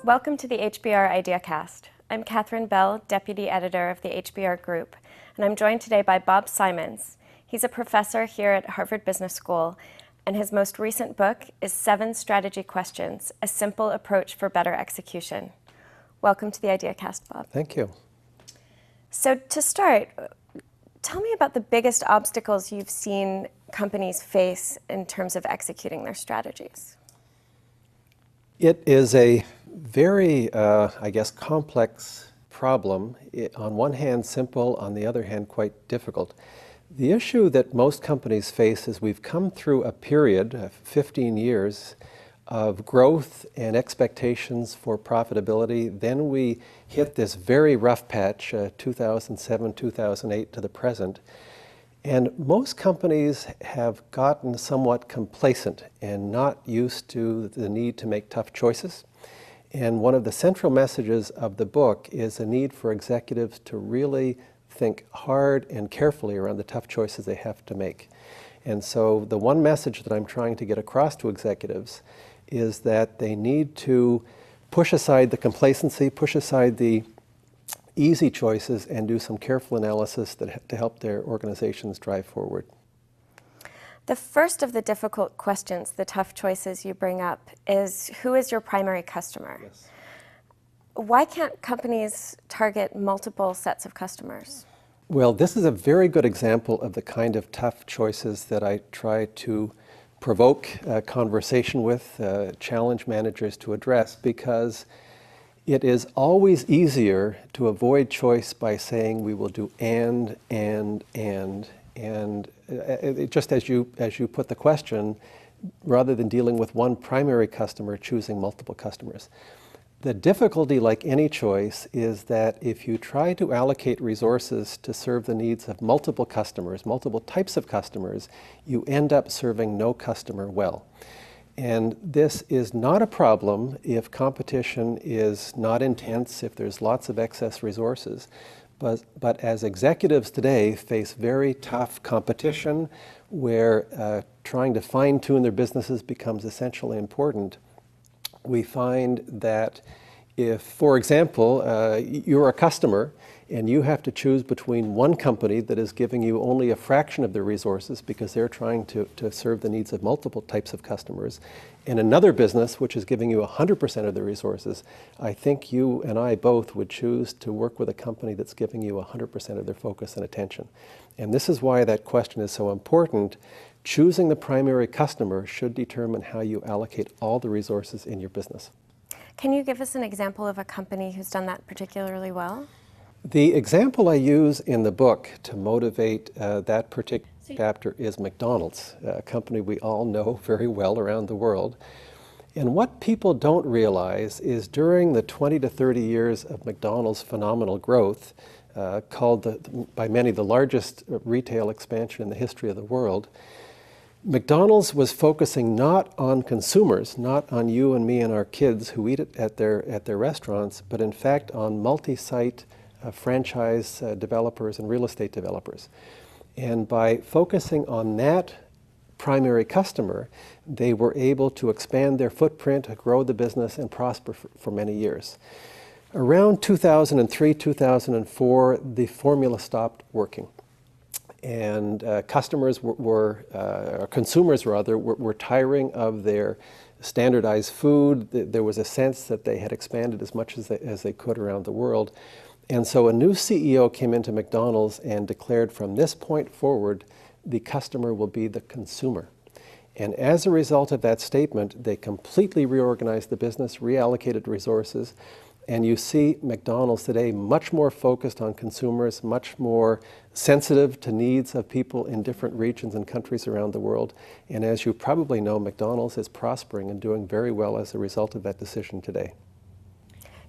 Welcome to the HBR IdeaCast. I'm Catherine Bell, Deputy Editor of the HBR Group, and I'm joined today by Bob Simons. He's a professor here at Harvard Business School, and his most recent book is 7 Strategy Questions, A Simple Approach for Better Execution. Welcome to the IdeaCast, Bob. Thank you. So to start, tell me about the biggest obstacles you've seen companies face in terms of executing their strategies. It is a very, complex problem. On one hand, simple, on the other hand, quite difficult. The issue that most companies face is we've come through a period, 15 years, of growth and expectations for profitability. Then we hit this very rough patch, 2007, 2008 to the present. And most companies have gotten somewhat complacent and not used to the need to make tough choices. And one of the central messages of the book is the need for executives to really think hard and carefully around the tough choices they have to make. And so the one message that I'm trying to get across to executives is that they need to push aside the complacency, push aside the easy choices, and do some careful analysis to help their organizations drive forward. The first of the difficult questions, the tough choices you bring up, is who is your primary customer? Yes. Why can't companies target multiple sets of customers? Well, this is a very good example of the kind of tough choices that I try to provoke conversation with, challenge managers to address, because it is always easier to avoid choice by saying we will do and just as you put the question, rather than dealing with one primary customer, choosing multiple customers. The difficulty, like any choice, is that if you try to allocate resources to serve the needs of multiple customers, multiple types of customers, you end up serving no customer well. And this is not a problem if competition is not intense, if there's lots of excess resources. But as executives today face very tough competition where trying to fine-tune their businesses becomes essentially important, we find that if, for example, you're a customer and you have to choose between one company that is giving you only a fraction of their resources because they're trying to serve the needs of multiple types of customers, and another business which is giving you 100% of the resources, I think you and I both would choose to work with a company that's giving you 100% of their focus and attention. And this is why that question is so important. Choosing the primary customer should determine how you allocate all the resources in your business. Can you give us an example of a company who's done that particularly well? The example I use in the book to motivate that particular chapter is McDonald's, a company we all know very well around the world. And what people don't realize is during the 20 to 30 years of McDonald's phenomenal growth, called by many the largest retail expansion in the history of the world, McDonald's was focusing not on consumers, not on you and me and our kids who eat it at their restaurants, but in fact on multi-site franchise developers and real estate developers. And by focusing on that primary customer, they were able to expand their footprint, grow the business, and prosper for many years. Around 2003, 2004, the formula stopped working. And consumers were tiring of their standardized food. There was a sense that they had expanded as much as they could around the world. And so a new CEO came into McDonald's and declared from this point forward, the customer will be the consumer. And as a result of that statement, they completely reorganized the business, reallocated resources, and you see McDonald's today much more focused on consumers, much more sensitive to needs of people in different regions and countries around the world. And as you probably know, McDonald's is prospering and doing very well as a result of that decision today.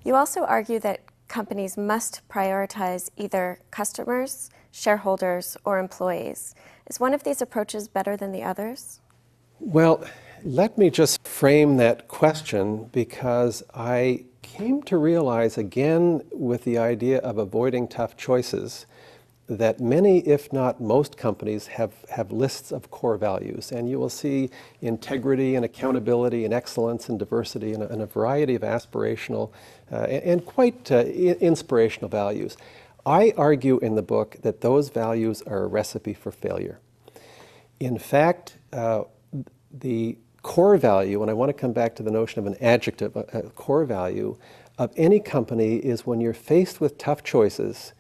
You also argue that companies must prioritize either customers, shareholders, or employees. Is one of these approaches better than the others? Well, let me just frame that question, because I came to realize again with the idea of avoiding tough choices that many, if not most companies, have lists of core values. And you will see integrity and accountability and excellence and diversity and a variety of aspirational and quite inspirational values. I argue in the book that those values are a recipe for failure. In fact, the core value, and I want to come back to the notion of an adjective, a core value of any company is when you're faced with tough choices.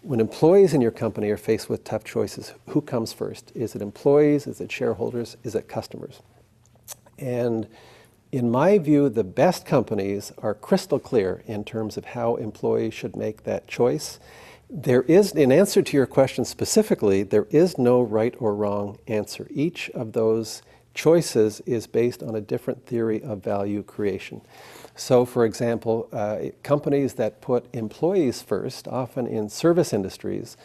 When employees in your company are faced with tough choices, who comes first? Is it employees? Is it shareholders? Is it customers? And in my view, the best companies are crystal clear in terms of how employees should make that choice. There is, in answer to your question specifically, there is no right or wrong answer. Each of those choices is based on a different theory of value creation. So, for example, companies that put employees first, often in service industries,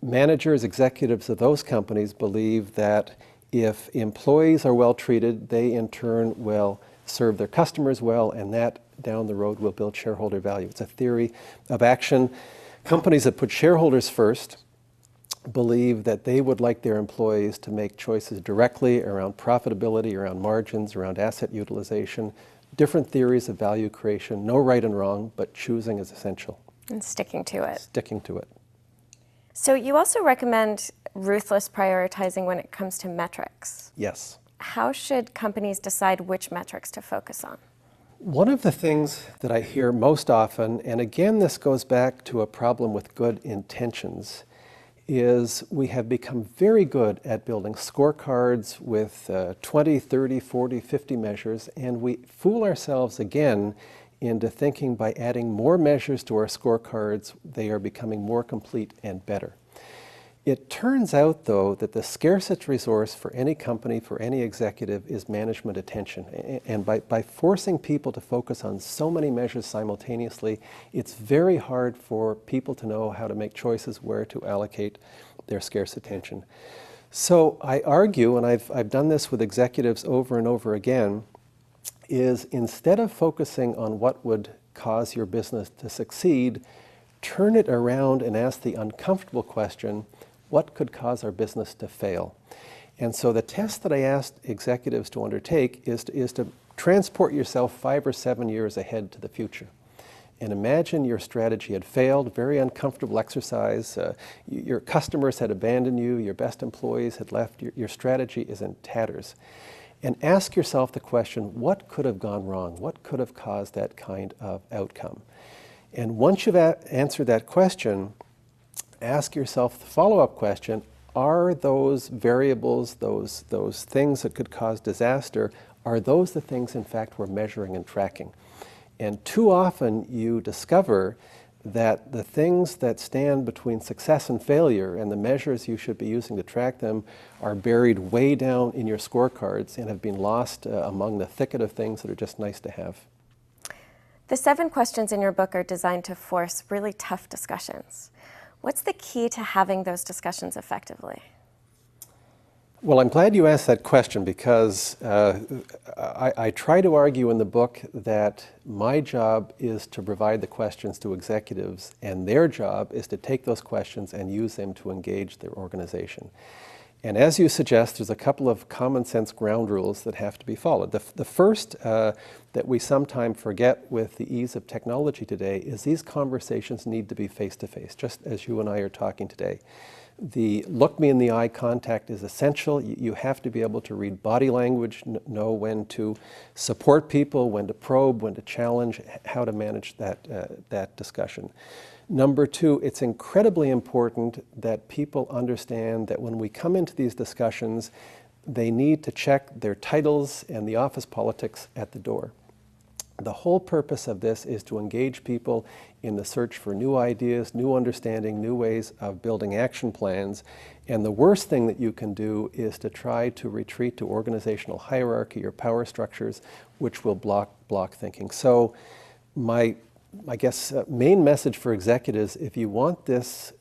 managers, executives of those companies believe that if employees are well treated, they in turn will serve their customers well, and that down the road will build shareholder value. It's a theory of action. Companies that put shareholders first believe that they would like their employees to make choices directly around profitability, around margins, around asset utilization. Different theories of value creation, no right and wrong, but choosing is essential. And sticking to it. Sticking to it. So you also recommend ruthless prioritizing when it comes to metrics. Yes. How should companies decide which metrics to focus on? One of the things that I hear most often, and again this goes back to a problem with good intentions, is we have become very good at building scorecards with 20, 30, 40, 50 measures, and we fool ourselves again into thinking by adding more measures to our scorecards, they are becoming more complete and better. It turns out, though, that the scarcest resource for any company, for any executive, is management attention. And by forcing people to focus on so many measures simultaneously, it's very hard for people to know how to make choices where to allocate their scarce attention. So I argue, and I've done this with executives over and over again, is instead of focusing on what would cause your business to succeed, turn it around and ask the uncomfortable question, what could cause our business to fail? And so the test that I asked executives to undertake is to transport yourself 5 or 7 years ahead to the future. And imagine your strategy had failed, very uncomfortable exercise, your customers had abandoned you, your best employees had left, your strategy is in tatters. And ask yourself the question, what could have gone wrong? What could have caused that kind of outcome? And once you've answered that question, ask yourself the follow-up question, are those variables, those things that could cause disaster, are those the things in fact we're measuring and tracking? And too often you discover that the things that stand between success and failure and the measures you should be using to track them are buried way down in your scorecards and have been lost among the thicket of things that are just nice to have. The 7 questions in your book are designed to force really tough discussions. What's the key to having those discussions effectively? Well, I'm glad you asked that question because I try to argue in the book that my job is to provide the questions to executives, and their job is to take those questions and use them to engage their organization. And as you suggest, there's a couple of common sense ground rules that have to be followed. The first that we sometimes forget with the ease of technology today is these conversations need to be face-to-face, just as you and I are talking today. The look me in the eye contact is essential. You have to be able to read body language, know when to support people, when to probe, when to challenge, how to manage that discussion. Number 2, it's incredibly important that people understand that when we come into these discussions, they need to check their titles and the office politics at the door. The whole purpose of this is to engage people in the search for new ideas, new understanding, new ways of building action plans. And the worst thing that you can do is to try to retreat to organizational hierarchy or power structures, which will block thinking. So my main message for executives, if you want this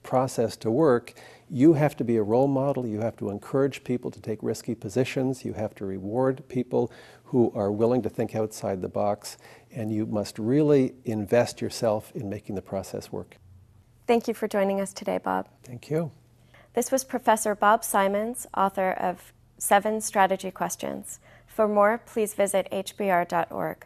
process to work, you have to be a role model. You have to encourage people to take risky positions. You have to reward people who are willing to think outside the box. And you must really invest yourself in making the process work. Thank you for joining us today, Bob. Thank you. This was Professor Bob Simons, author of 7 Strategy Questions. For more, please visit hbr.org.